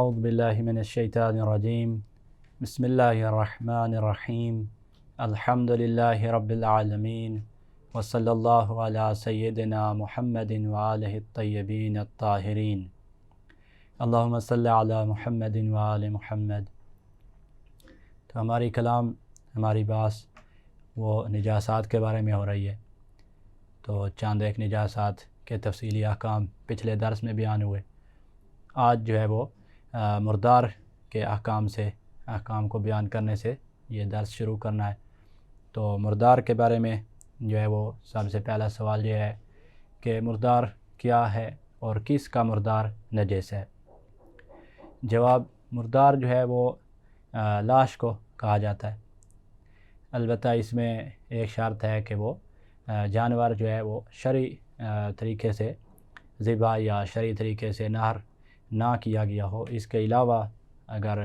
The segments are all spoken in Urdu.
اعوذ باللہ من الشیطان الرجیم بسم اللہ الرحمن الرحیم الحمد للہ رب العالمین وصلی اللہ علی سیدنا محمد وآلہ الطیبین الطاہرین اللہم صلی علی محمد وآل محمد۔ تو ہماری بحث وہ نجاسات کے بارے میں ہو رہی ہے۔ تو چند ایک نجاسات کے تفصیلی احکام پچھلے درس میں بیان ہوئے۔ آج جو ہے وہ مردار کے احکام کو بیان کرنے سے یہ درس شروع کرنا ہے۔ تو مردار کے بارے میں جو ہے وہ سب سے پہلا سوال یہ ہے کہ مردار کیا ہے اور کس کا مردار نجس ہے؟ جواب، مردار جو ہے وہ لاش کو کہا جاتا ہے، البتہ اس میں ایک شرط ہے کہ وہ جانور جو ہے وہ شرعی طریقے سے ذبح یا شرعی طریقے سے نحر نہ کیا گیا ہو۔ اس کے علاوہ اگر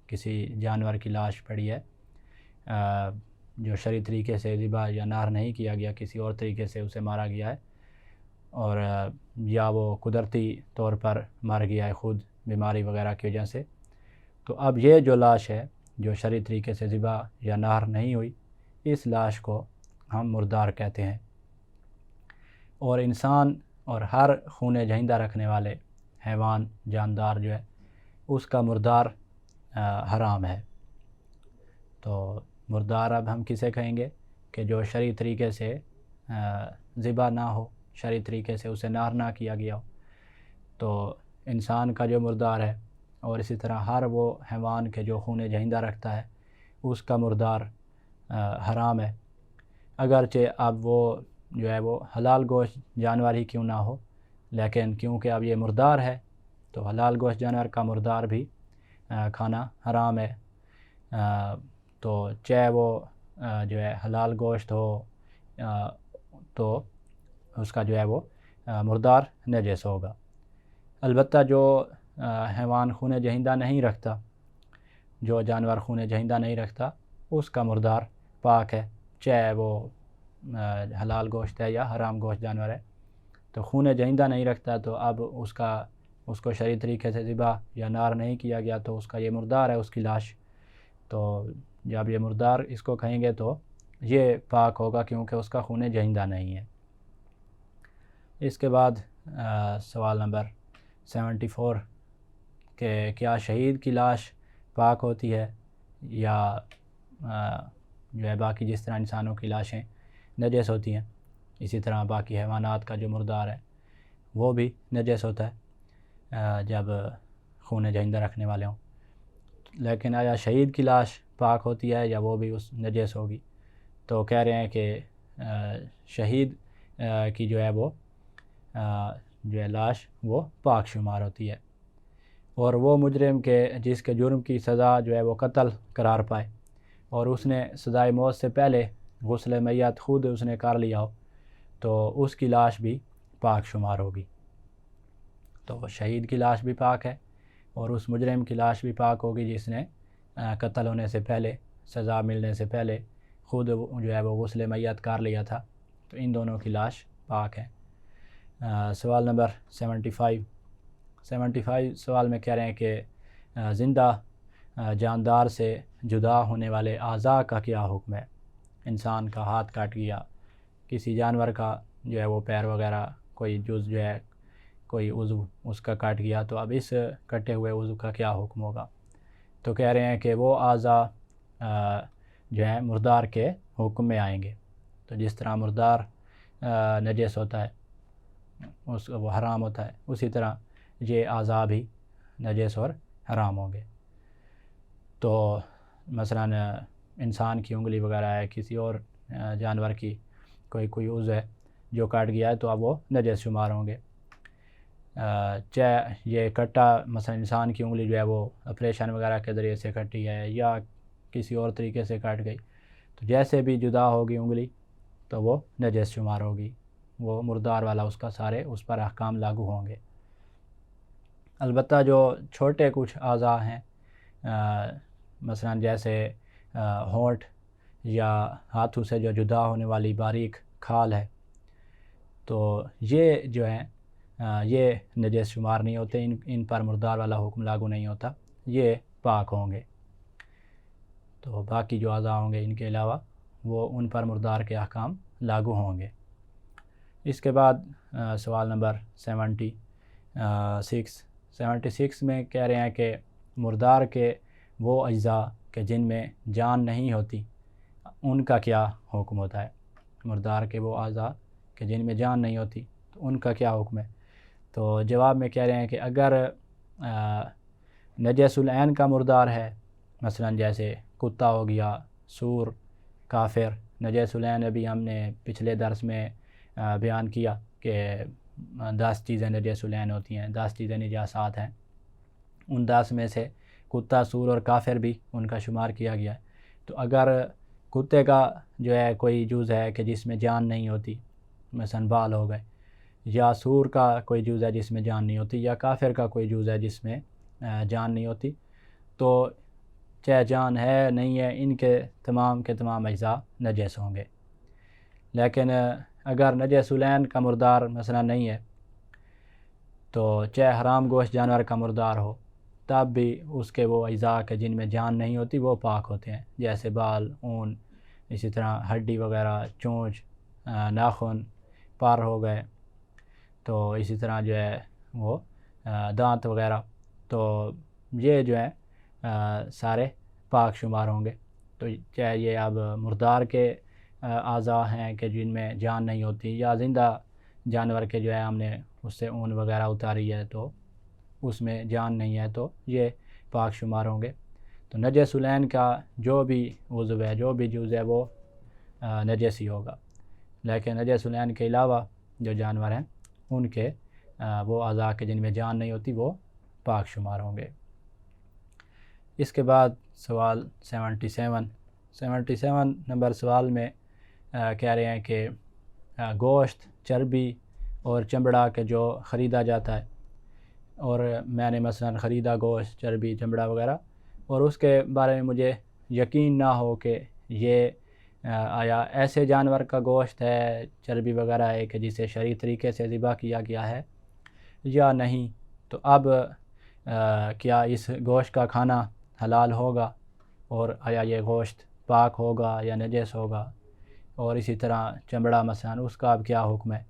کسی جانور کی لاش پڑی ہے جو شرعی طریقے سے ذبح یا نحر نہیں کیا گیا، کسی اور طریقے سے اسے مارا گیا ہے، اور یا وہ قدرتی طور پر مر گیا ہے خود بیماری وغیرہ کی وجہ سے، تو اب یہ جو لاش ہے جو شرعی طریقے سے ذبح یا نحر نہیں ہوئی، اس لاش کو ہم مردار کہتے ہیں۔ اور انسان اور ہر خون جہیندہ رکھنے والے حیوان جاندار جو ہے اس کا مردار حرام ہے۔ تو مردار اب ہم کسے کہیں گے کہ جو شرعی طریقے سے ذبح نہ ہو، شرعی طریقے سے اسے نحر نہ کیا گیا ہو، تو انسان کا جو مردار ہے، اور اسی طرح ہر وہ حیوان کے جو خون جہیندہ رکھتا ہے اس کا مردار حرام ہے، اگرچہ اب وہ جو ہے وہ حلال گوشت جانور ہی کیوں نہ ہو، لیکن کیونکہ اب یہ مردار ہے تو حلال گوشت جانور کا مردار بھی کھانا حرام ہے۔ تو چاہے وہ جو ہے حلال گوشت ہو تو اس کا جو ہے وہ مردار نجس ہوگا۔ البتہ جو حیوان خون جہیندہ نہیں رکھتا، جو جانور خون جہیندہ نہیں رکھتا، اس کا مردار پاک ہے، چاہے وہ حلال گوشت ہے یا حرام گوشت جانور ہے۔ تو خون جہیندہ نہیں رکھتا تو اب اس کو شرعی طریقے سے ذبح یا نحر نہیں کیا گیا تو اس کا یہ مردار ہے، اس کی لاش۔ تو جب یہ مردار اس کو کہیں گے تو یہ پاک ہوگا کیونکہ اس کا خون جہیندہ نہیں ہے۔ اس کے بعد سوال نمبر 74 کہ کیا شہید کی لاش پاک ہوتی ہے یا جو ہے باقی جس طرح انسانوں کی لاشیں نجس ہوتی ہیں، اسی طرح باقی حیوانات کا جو مردار ہے وہ بھی نجس ہوتا ہے جب خون جہیندہ رکھنے والے ہوں۔ لیکن آیا شہید کی لاش پاک ہوتی ہے یا وہ بھی اس نجس ہوگی؟ تو کہہ رہے ہیں کہ شہید کی جو ہے وہ جو ہے لاش وہ پاک شمار ہوتی ہے، اور وہ مجرم کے جس کے جرم کی سزا جو ہے وہ قتل قرار پائے اور اس نے سزائے موت سے پہلے غسل میت خود اس نے کر لیا ہو تو اس کی لاش بھی پاک شمار ہوگی۔ تو شہید کی لاش بھی پاک ہے اور اس مجرم کی لاش بھی پاک ہوگی جس نے قتل ہونے سے پہلے، سزا ملنے سے پہلے خود جو ہے وہ غسل میت کر لیا تھا، تو ان دونوں کی لاش پاک ہے۔ سوال نمبر 75 سوال میں کہہ رہے ہیں کہ زندہ جاندار سے جدا ہونے والے اعضاء کا کیا حکم ہے؟ انسان کا ہاتھ کٹ گیا، کسی جانور کا جو ہے وہ پیر وغیرہ کوئی جز جو ہے کوئی عضو اس کا کٹ گیا، تو اب اس کٹے ہوئے عضو کا کیا حکم ہوگا؟ تو کہہ رہے ہیں کہ وہ اعضاء جو ہیں مردار کے حکم میں آئیں گے۔ تو جس طرح مردار نجس ہوتا ہے، وہ حرام ہوتا ہے، اسی طرح یہ اعضاء بھی نجس اور حرام ہوں گے۔ تو مثلا انسان کی انگلی وغیرہ ہے، کسی اور جانور کی کوئی عضو ہے جو کٹ گیا ہے تو اب وہ نجس شمار ہوں گے۔ چاہے یہ کٹا مثلا انسان کی انگلی جو ہے وہ آپریشن وغیرہ کے ذریعے سے کٹی ہے یا کسی اور طریقے سے کٹ گئی، تو جیسے بھی جدا ہوگی انگلی تو وہ نجس شمار ہوگی، وہ مردار والا اس کا سارے اس پر احکام لاگو ہوں گے۔ البتہ جو چھوٹے کچھ اعضاء ہیں مثلا جیسے ہونٹ یا ہاتھوں سے جو جدا ہونے والی باریک کھال ہے، تو یہ جو ہیں یہ نجس شمار نہیں ہوتے، ان پر مردار والا حکم لاگو نہیں ہوتا، یہ پاک ہوں گے۔ تو باقی جو اعضاء ہوں گے ان کے علاوہ وہ ان پر مردار کے احکام لاگو ہوں گے۔ اس کے بعد سوال نمبر 76 میں کہہ رہے ہیں کہ مردار کے وہ اجزاء کہ جن میں جان نہیں ہوتی ان کا کیا حکم ہوتا ہے۔ مردار کے وہ اعضاء کہ جن میں جان نہیں ہوتی تو ان کا کیا حکم ہے؟ تو جواب میں کہہ رہے ہیں کہ اگر نجس العین کا مردار ہے، مثلا جیسے کتا ہو گیا، سور، کافر، نجس العین ابھی ہم نے پچھلے درس میں بیان کیا کہ 10 چیزیں نجس العین ہوتی ہیں، 10 چیزیں نجاسات ہیں، ان 10 میں سے کتا، سور اور کافر بھی ان کا شمار کیا گیا ہے۔ تو اگر کتے کا جو ہے کوئی جز ہے کہ جس میں جان نہیں ہوتی، مثلا بال ہو گئے، یا سور کا کوئی جز ہے جس میں جان نہیں ہوتی، یا کافر کا کوئی جز ہے جس میں جان نہیں ہوتی، تو چاہے جان ہے نہیں ہے، ان کے تمام اجزاء نجس ہوں گے۔ لیکن اگر نجس العین کا مردار مثلا نہیں ہے، تو چاہے حرام گوشت جانور کا مردار ہو، تب بھی اس کے وہ اجزاء کے جن میں جان نہیں ہوتی وہ پاک ہوتے ہیں، جیسے بال، اون، اسی طرح ہڈی وغیرہ، چونچ، ناخن، پر ہو گئے، تو اسی طرح جو ہے وہ دانت وغیرہ، تو یہ جو ہے سارے پاک شمار ہوں گے۔ تو چاہے یہ اب مردار کے اعضاء ہیں کہ جن میں جان نہیں ہوتی، یا زندہ جانور کے جو ہے ہم نے اس سے اون وغیرہ اتاری ہے تو اس میں جان نہیں ہے، تو یہ پاک شمار ہوں گے۔ تو نجس العین کا جو بھی عضو ہے، جو بھی جز ہے، وہ نجس ہی ہوگا۔ لیکن نجس العین کے علاوہ جو جانور ہیں ان کے وہ اعضاء کے جن میں جان نہیں ہوتی وہ پاک شمار ہوں گے۔ اس کے بعد سوال 77 نمبر سوال میں کہہ رہے ہیں کہ گوشت، چربی اور چمڑا کے جو خریدا جاتا ہے، اور میں نے مثلا خریدا گوشت، چربی، چمڑا وغیرہ، اور اس کے بارے میں مجھے یقین نہ ہو کہ یہ آیا ایسے جانور کا گوشت ہے، چربی وغیرہ ہے کہ جسے شرعی طریقے سے ذبح کیا گیا ہے یا نہیں، تو اب کیا اس گوشت کا کھانا حلال ہوگا، اور آیا یہ گوشت پاک ہوگا یا نجس ہوگا، اور اسی طرح چمڑا مثلا اس کا اب کیا حکم ہے۔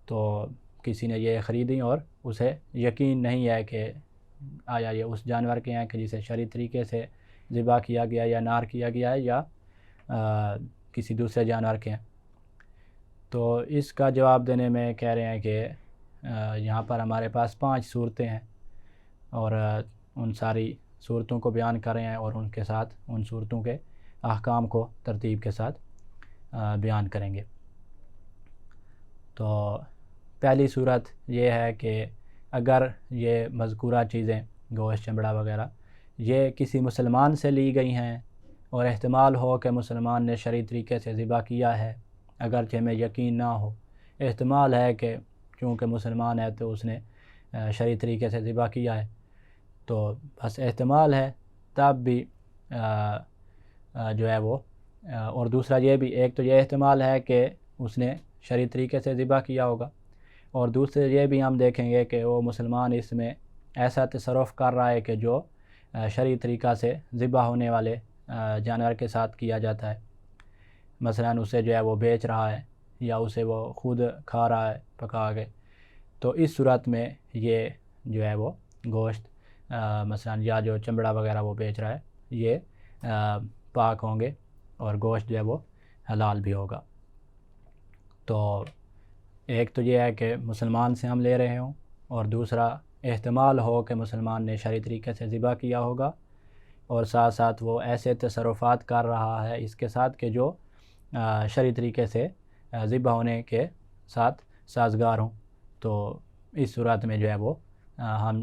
تو کسی نے یہ خریدی اور اسے یقین نہیں ہے کہ آیا یہ اس جانور کے ہیں کہ جسے شرعی طریقے سے ذبح کیا گیا یا نار کیا گیا ہے، یا کسی دوسرے جانور کے ہیں۔ تو اس کا جواب دینے میں کہہ رہے ہیں کہ یہاں پر ہمارے پاس 5 صورتیں ہیں، اور ان ساری صورتوں کو بیان کر رہے ہیں، اور ان کے ساتھ ان صورتوں کے احکام کو ترتیب کے ساتھ بیان کریں گے۔ تو پہلی صورت یہ ہے کہ اگر یہ مذکورہ چیزیں، گوشت، چمڑا وغیرہ، یہ کسی مسلمان سے لی گئی ہیں، اور احتمال ہو کہ مسلمان نے شرعی طریقے سے ذبح کیا ہے، اگرچہ ہمیں یقین نہ ہو، احتمال ہے کہ چونکہ مسلمان ہے تو اس نے شرعی طریقے سے ذبح کیا ہے، تو بس احتمال ہے، تب بھی جو ہے وہ، اور دوسرا یہ بھی، ایک تو یہ احتمال ہے کہ اس نے شرعی طریقے سے ذبح کیا ہوگا، اور دوسرے یہ بھی ہم دیکھیں گے کہ وہ مسلمان اس میں ایسا تصرف کر رہا ہے کہ جو شرعی طریقہ سے ذبح ہونے والے جانور کے ساتھ کیا جاتا ہے، مثلا اسے جو ہے وہ بیچ رہا ہے، یا اسے وہ خود کھا رہا ہے پکا کے، تو اس صورت میں یہ جو ہے وہ گوشت مثلا یا جو چمڑا وغیرہ وہ بیچ رہا ہے، یہ پاک ہوں گے، اور گوشت جو ہے وہ حلال بھی ہوگا۔ تو ایک تو یہ ہے کہ مسلمان سے ہم لے رہے ہوں، اور دوسرا احتمال ہو کہ مسلمان نے شرعی طریقے سے ذبح کیا ہوگا، اور ساتھ ساتھ وہ ایسے تصرفات کر رہا ہے اس کے ساتھ کہ جو شرعی طریقے سے ذبح ہونے کے ساتھ سازگار ہوں، تو اس صورت میں جو ہے وہ ہم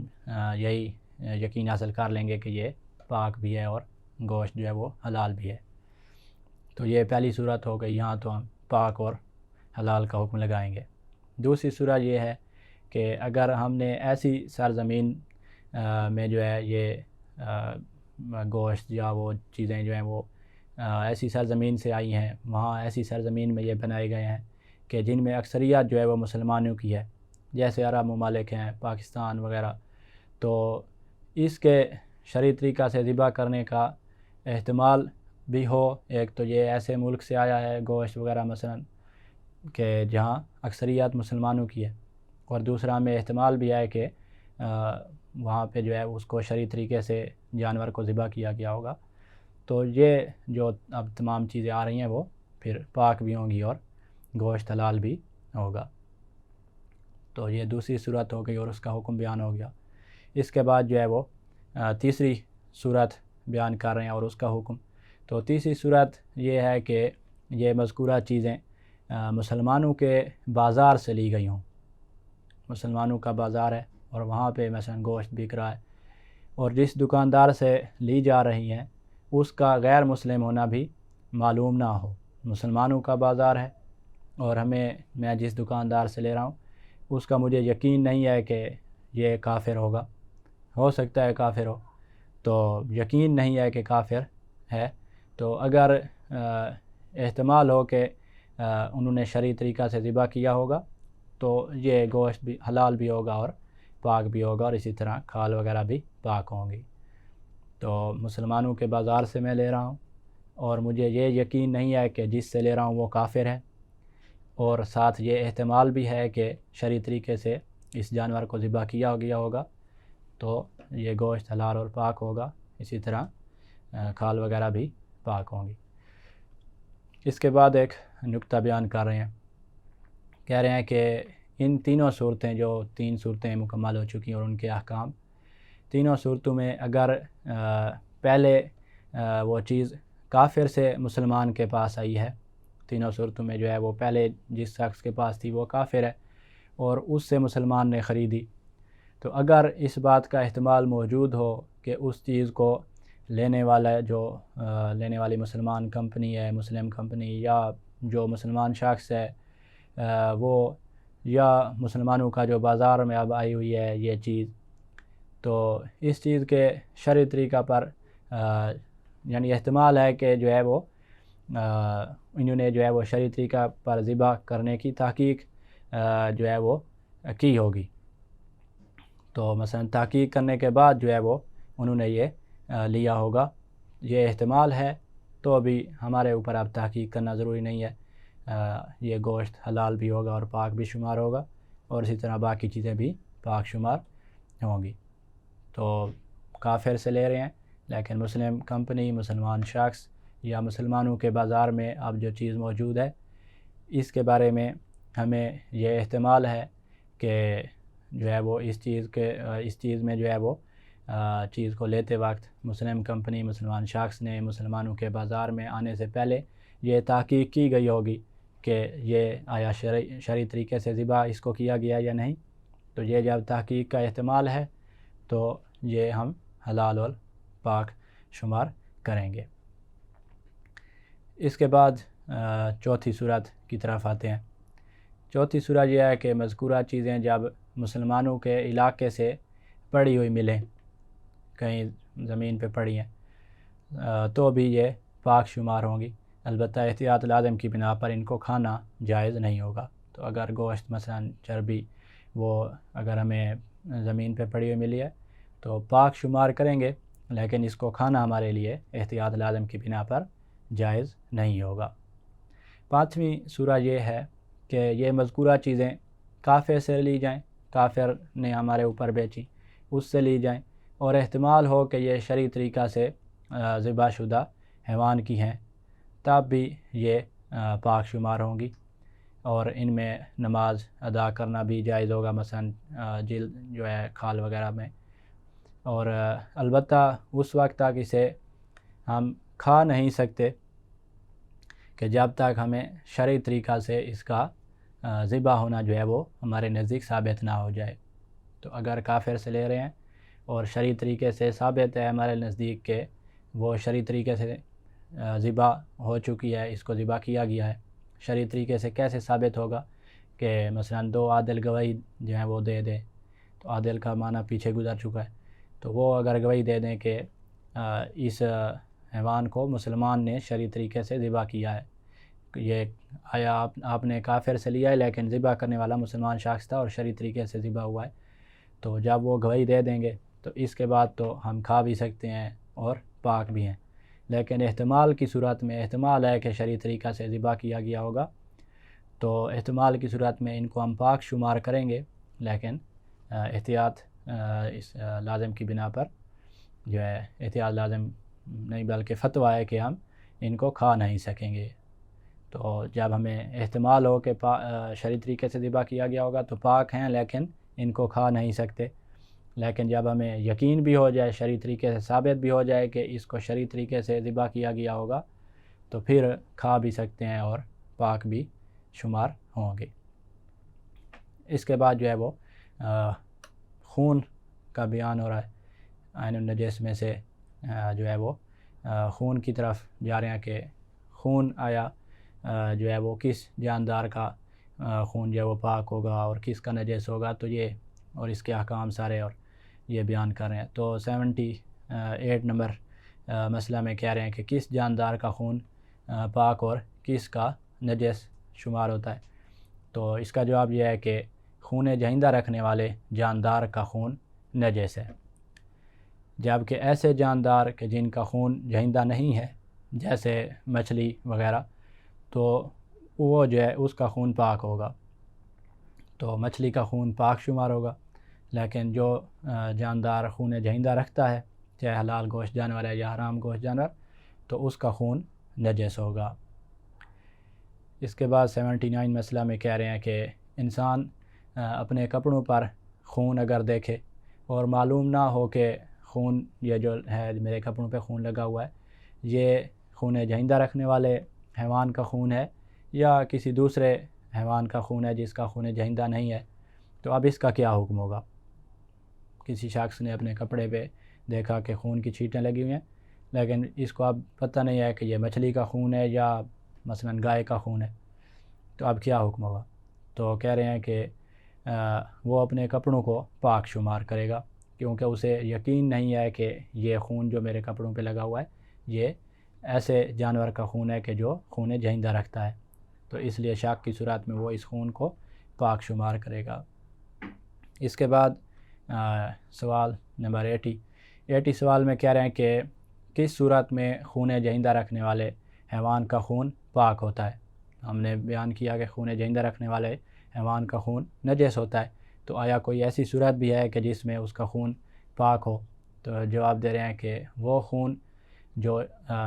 یہی یقین حاصل کر لیں گے کہ یہ پاک بھی ہے اور گوشت جو ہے وہ حلال بھی ہے۔ تو یہ پہلی صورت ہو گئی، یہاں تو ہم پاک اور حلال کا حکم لگائیں گے۔ دوسری صورت یہ ہے کہ اگر ہم نے ایسی سرزمین میں جو ہے یہ گوشت یا وہ چیزیں جو ہیں وہ ایسی سرزمین سے آئی ہیں، وہاں ایسی سرزمین میں یہ بنائے گئے ہیں کہ جن میں اکثریت جو ہے وہ مسلمانوں کی ہے، جیسے عرب ممالک ہیں، پاکستان وغیرہ، تو اس کے شرعی طریقہ سے ذبح کرنے کا احتمال بھی ہو۔ ایک تو یہ ایسے ملک سے آیا ہے گوشت وغیرہ مثلا کہ جہاں اکثریت مسلمانوں کی ہے، اور دوسرا میں احتمال بھی ہے کہ وہاں پہ جو ہے اس کو شرعی طریقے سے جانور کو ذبح کیا گیا ہوگا۔ تو یہ جو اب تمام چیزیں آ رہی ہیں وہ پھر پاک بھی ہوں گی اور گوشت حلال بھی ہوگا۔ تو یہ دوسری صورت ہو گئی اور اس کا حکم بیان ہو گیا۔ اس کے بعد جو ہے وہ تیسری صورت بیان کر رہے ہیں اور اس کا حکم۔ تو تیسری صورت یہ ہے کہ یہ مذکورہ چیزیں مسلمانوں کے بازار سے لی گئی ہوں۔ مسلمانوں کا بازار ہے اور وہاں پہ مثلا گوشت بک رہا ہے، اور جس دکاندار سے لی جا رہی ہیں اس کا غیر مسلم ہونا بھی معلوم نہ ہو۔ مسلمانوں کا بازار ہے اور میں جس دکاندار سے لے رہا ہوں اس کا مجھے یقین نہیں ہے کہ یہ کافر ہوگا، ہو سکتا ہے کافر ہو، تو یقین نہیں ہے کہ کافر ہے، تو اگر احتمال ہو کہ انہوں نے شرعی طریقہ سے ذبح کیا ہوگا تو یہ گوشت بھی حلال بھی ہوگا اور پاک بھی ہوگا، اور اسی طرح کھال وغیرہ بھی پاک ہوں گی۔ تو مسلمانوں کے بازار سے میں لے رہا ہوں اور مجھے یہ یقین نہیں ہے کہ جس سے لے رہا ہوں وہ کافر ہے، اور ساتھ یہ احتمال بھی ہے کہ شرعی طریقے سے اس جانور کو ذبح کیا گیا ہوگا تو یہ گوشت حلال اور پاک ہوگا، اسی طرح کھال وغیرہ بھی پاک ہوں گی۔ اس کے بعد ایک نکتہ بیان کر رہے ہیں، کہہ رہے ہیں کہ ان تینوں صورتیں، جو 3 صورتیں مکمل ہو چکی ہیں اور ان کے احکام، تینوں صورتوں میں اگر پہلے وہ چیز کافر سے مسلمان کے پاس آئی ہے، تینوں صورتوں میں جو ہے وہ پہلے جس شخص کے پاس تھی وہ کافر ہے اور اس سے مسلمان نے خریدی، تو اگر اس بات کا احتمال موجود ہو کہ اس چیز کو لینے والی مسلمان کمپنی ہے، مسلم کمپنی، یا جو مسلمان شخص ہے وہ، یا مسلمانوں کا جو بازار میں اب آئی ہوئی ہے یہ چیز، تو اس چیز کے شرعی طریقہ پر یعنی احتمال ہے کہ جو ہے وہ انہوں نے جو ہے وہ شرعی طریقہ پر ذبح کرنے کی تحقیق جو ہے وہ کی ہوگی، تو مثلا تحقیق کرنے کے بعد جو ہے وہ انہوں نے یہ لیا ہوگا، یہ احتمال ہے، تو ابھی ہمارے اوپر اب تحقیق کرنا ضروری نہیں ہے، یہ گوشت حلال بھی ہوگا اور پاک بھی شمار ہوگا، اور اسی طرح باقی چیزیں بھی پاک شمار ہوں گی۔ تو کافر سے لے رہے ہیں لیکن مسلم کمپنی، مسلمان شخص یا مسلمانوں کے بازار میں اب جو چیز موجود ہے اس کے بارے میں ہمیں یہ احتمال ہے کہ جو ہے وہ اس چیز میں جو ہے وہ چیز کو لیتے وقت مسلم کمپنی، مسلمان شخص نے مسلمانوں کے بازار میں آنے سے پہلے یہ تحقیق کی گئی ہوگی کہ یہ آیا شرعی طریقے سے ذبح اس کو کیا گیا یا نہیں، تو یہ جب تحقیق کا احتمال ہے تو یہ ہم حلال اور پاک شمار کریں گے۔ اس کے بعد چوتھی صورت کی طرف آتے ہیں۔ چوتھی صورت یہ ہے کہ مذکورہ چیزیں جب مسلمانوں کے علاقے سے پڑی ہوئی ملیں، کہیں زمین پہ پڑی ہیں، تو بھی یہ پاک شمار ہوں گی، البتہ احتیاط لازم کی بنا پر ان کو کھانا جائز نہیں ہوگا۔ تو اگر گوشت مثلا چربی وہ اگر ہمیں زمین پہ پڑی ہوئی ملی ہے تو پاک شمار کریں گے، لیکن اس کو کھانا ہمارے لیے احتیاط لازم کی بنا پر جائز نہیں ہوگا۔ پانچویں صورت یہ ہے کہ یہ مذکورہ چیزیں کافر سے لی جائیں، کافر نے ہمارے اوپر بیچی، اس سے لی جائیں، اور احتمال ہو کہ یہ شرعی طریقہ سے ذبح شدہ حیوان کی ہیں، تب بھی یہ پاک شمار ہوں گی، اور ان میں نماز ادا کرنا بھی جائز ہوگا، مثلا جلد جو ہے کھال وغیرہ میں، اور البتہ اس وقت تک اسے ہم کھا نہیں سکتے کہ جب تک ہمیں شرعی طریقہ سے اس کا ذبح ہونا جو ہے وہ ہمارے نزدیک ثابت نہ ہو جائے۔ تو اگر کافر سے لے رہے ہیں اور شرعی طریقے سے ثابت ہے ہمارے نزدیک کہ وہ شرعی طریقے سے ذبح ہو چکی ہے، اس کو ذبح کیا گیا ہے، شرعی طریقے سے کیسے ثابت ہوگا کہ مثلا 2 عادل گواہی جو ہیں وہ دے دیں، تو عادل کا معنی پیچھے گزر چکا ہے، تو وہ اگر گواہی دے دیں کہ اس حیوان کو مسلمان نے شرعی طریقے سے ذبح کیا ہے، یہ آیا آپ نے کافر سے لیا ہے لیکن ذبح کرنے والا مسلمان شخص تھا اور شرعی طریقے سے ذبح ہوا ہے، تو جب وہ گواہی دے دیں گے تو اس کے بعد تو ہم کھا بھی سکتے ہیں اور پاک بھی ہیں۔ لیکن احتمال کی صورت میں احتمال ہے کہ شرعی طریقہ سے ذبح کیا گیا ہوگا، تو احتمال کی صورت میں ان کو ہم پاک شمار کریں گے، لیکن احتیاط اس لازم کی بنا پر جو ہے احتیاط لازم نہیں بلکہ فتویٰ ہے کہ ہم ان کو کھا نہیں سکیں گے۔ تو جب ہمیں احتمال ہو کہ شرعی طریقے سے ذبح کیا گیا ہوگا تو پاک ہیں لیکن ان کو کھا نہیں سکتے، لیکن جب ہمیں یقین بھی ہو جائے، شرعی طریقے سے ثابت بھی ہو جائے کہ اس کو شرعی طریقے سے ذبح کیا گیا ہوگا تو پھر کھا بھی سکتے ہیں اور پاک بھی شمار ہوں گے۔ اس کے بعد جو ہے وہ خون کا بیان ہو رہا ہے۔ عین النجس میں سے جو ہے وہ خون کی طرف جا رہے ہیں کہ خون آیا جو ہے وہ کس جاندار کا خون جو ہے وہ پاک ہوگا اور کس کا نجس ہوگا، تو یہ اور اس کے احکام سارے اور یہ بیان کر رہے ہیں۔ تو 78 نمبر مسئلہ میں کہہ رہے ہیں کہ کس جاندار کا خون پاک اور کس کا نجس شمار ہوتا ہے، تو اس کا جواب یہ ہے کہ خون جہندہ رکھنے والے جاندار کا خون نجس ہے، جبکہ ایسے جاندار کہ جن کا خون جہندہ نہیں ہے جیسے مچھلی وغیرہ، تو وہ جو ہے اس کا خون پاک ہوگا، تو مچھلی کا خون پاک شمار ہوگا۔ لیکن جو جاندار خون جہندہ رکھتا ہے، چاہے حلال گوشت جانور ہے یا حرام گوشت جانور، تو اس کا خون نجس ہوگا۔ اس کے بعد 79 مسئلہ میں کہہ رہے ہیں کہ انسان اپنے کپڑوں پر خون اگر دیکھے اور معلوم نہ ہو کہ خون یہ جو ہے میرے کپڑوں پہ خون لگا ہوا ہے یہ خون جہندہ رکھنے والے حیوان کا خون ہے یا کسی دوسرے حیوان کا خون ہے جس کا خون جہندہ نہیں ہے، تو اب اس کا کیا حکم ہوگا؟ کسی شخص نے اپنے کپڑے پہ دیکھا کہ خون کی چھینٹیں لگی ہوئی ہیں، لیکن اس کو اب پتہ نہیں ہے کہ یہ مچھلی کا خون ہے یا مثلا گائے کا خون ہے، تو اب کیا حکم ہوگا؟ تو کہہ رہے ہیں کہ وہ اپنے کپڑوں کو پاک شمار کرے گا، کیونکہ اسے یقین نہیں ہے کہ یہ خون جو میرے کپڑوں پہ لگا ہوا ہے یہ ایسے جانور کا خون ہے کہ جو خون جہندہ رکھتا ہے، تو اس لیے شک کی صورت میں وہ اس خون کو پاک شمار کرے گا۔ اس کے بعد سوال نمبر 80 سوال میں کہہ رہے ہیں کہ کس صورت میں خون جہندہ رکھنے والے حیوان کا خون پاک ہوتا ہے؟ ہم نے بیان کیا کہ خون جہندہ رکھنے والے حیوان کا خون نجس ہوتا ہے، تو آیا کوئی ایسی صورت بھی ہے کہ جس میں اس کا خون پاک ہو؟ تو جواب دے رہے ہیں کہ وہ خون جو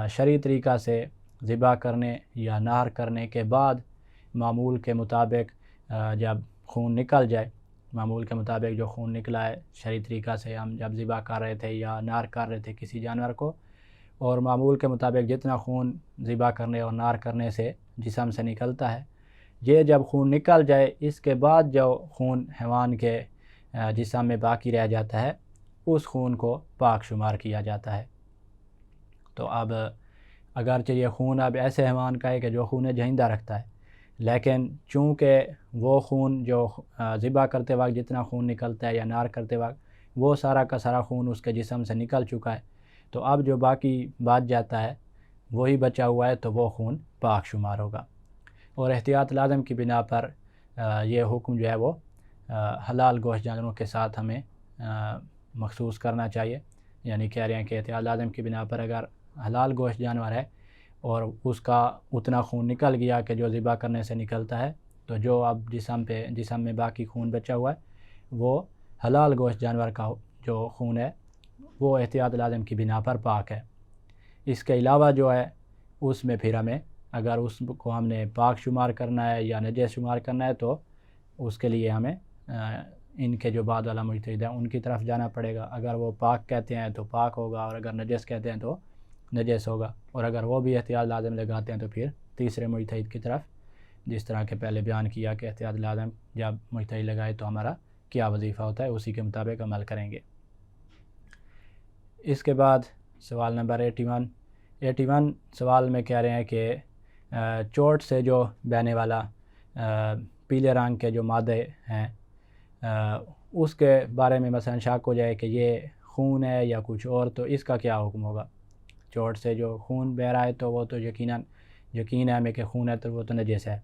شرعی طریقہ سے ذبح کرنے یا نہر کرنے کے بعد معمول کے مطابق جب خون نکل جائے، معمول کے مطابق جو خون نکلا ہے شرعی طریقہ سے ہم جب ذبح کر رہے تھے یا نہر کر رہے تھے کسی جانور کو، اور معمول کے مطابق جتنا خون ذبح کرنے اور نہر کرنے سے جسم سے نکلتا ہے، یہ جب خون نکل جائے اس کے بعد جو خون حیوان کے جسم میں باقی رہ جاتا ہے اس خون کو پاک شمار کیا جاتا ہے۔ تو اب اگرچہ یہ خون اب ایسے حیوان کا ہے کہ جو خون جہندہ رکھتا ہے، لیکن چونکہ وہ خون جو ذبح کرتے وقت جتنا خون نکلتا ہے یا نہر کرتے وقت وہ سارا کا سارا خون اس کے جسم سے نکل چکا ہے، تو اب جو باقی بچ جاتا ہے وہی بچا ہوا ہے تو وہ خون پاک شمار ہوگا۔ اور احتیاط لازم کی بنا پر یہ حکم جو ہے وہ حلال گوشت جانوروں کے ساتھ ہمیں مخصوص کرنا چاہیے، یعنی کہہ رہے ہیں کہ احتیاط لازم کی بنا پر اگر حلال گوشت جانور ہے اور اس کا اتنا خون نکل گیا کہ جو ذبح کرنے سے نکلتا ہے، تو جو اب جسم میں باقی خون بچا ہوا ہے وہ حلال گوشت جانور کا جو خون ہے وہ احتیاط لازم کی بنا پر پاک ہے۔ اس کے علاوہ جو ہے اس میں پھر ہمیں اگر اس کو ہم نے پاک شمار کرنا ہے یا نجس شمار کرنا ہے تو اس کے لیے ہمیں ان کے جو بعد والا مجتہد ہے ان کی طرف جانا پڑے گا۔ اگر وہ پاک کہتے ہیں تو پاک ہوگا، اور اگر نجس کہتے ہیں تو نجس ہوگا، اور اگر وہ بھی احتیاط لازم لگاتے ہیں تو پھر تیسرے مجتہد کی طرف، جس طرح کہ پہلے بیان کیا کہ احتیاط لازم جب مجتہد لگائے تو ہمارا کیا وظیفہ ہوتا ہے اسی کے مطابق عمل کریں گے۔ اس کے بعد سوال نمبر 81 سوال میں کہہ رہے ہیں کہ چوٹ سے جو بہنے والا پیلے رنگ کے جو مادے ہیں اس کے بارے میں مثلا شک ہو جائے کہ یہ خون ہے یا کچھ اور، تو اس کا کیا حکم ہوگا؟ چوٹ سے جو خون بہ رہا ہے تو وہ تو یقیناً یقین ہے ہمیں کہ خون ہے تو وہ تو نجس ہے۔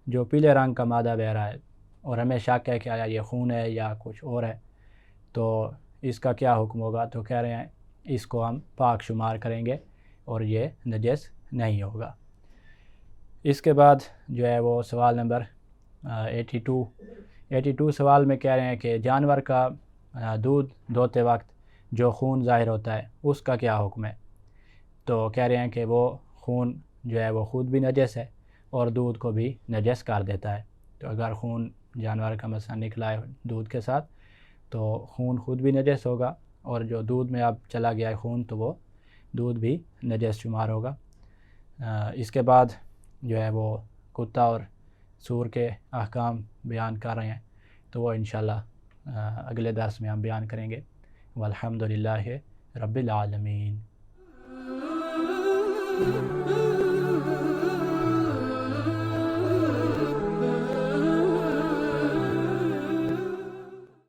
جو پیلے رنگ کا مادہ بہہ رہا ہے اور ہمیں شک ہے کہ آیا یہ خون ہے یا کچھ اور ہے، تو اس کا کیا حکم ہوگا؟ تو کہہ رہے ہیں اس کو ہم پاک شمار کریں گے اور یہ نجس نہیں ہوگا۔ اس کے بعد جو ہے وہ سوال نمبر 82 سوال میں کہہ رہے ہیں کہ جانور کا دودھ دھوتے وقت جو خون ظاہر ہوتا ہے اس کا کیا حکم ہے؟ تو کہہ رہے ہیں کہ وہ خون جو ہے وہ خود بھی نجس ہے اور دودھ کو بھی نجس کر دیتا ہے۔ تو اگر خون جانور کا مثلا نکلا ہے دودھ کے ساتھ تو خون خود بھی نجس ہوگا، اور جو دودھ میں اب چلا گیا ہے خون تو وہ دودھ بھی نجس شمار ہوگا۔ اس کے بعد جو ہے وہ کتا اور سور کے احکام بیان کر رہے ہیں، تو وہ انشاءاللہ اگلے درس میں ہم بیان کریں گے۔ والحمدللہ رب العالمین۔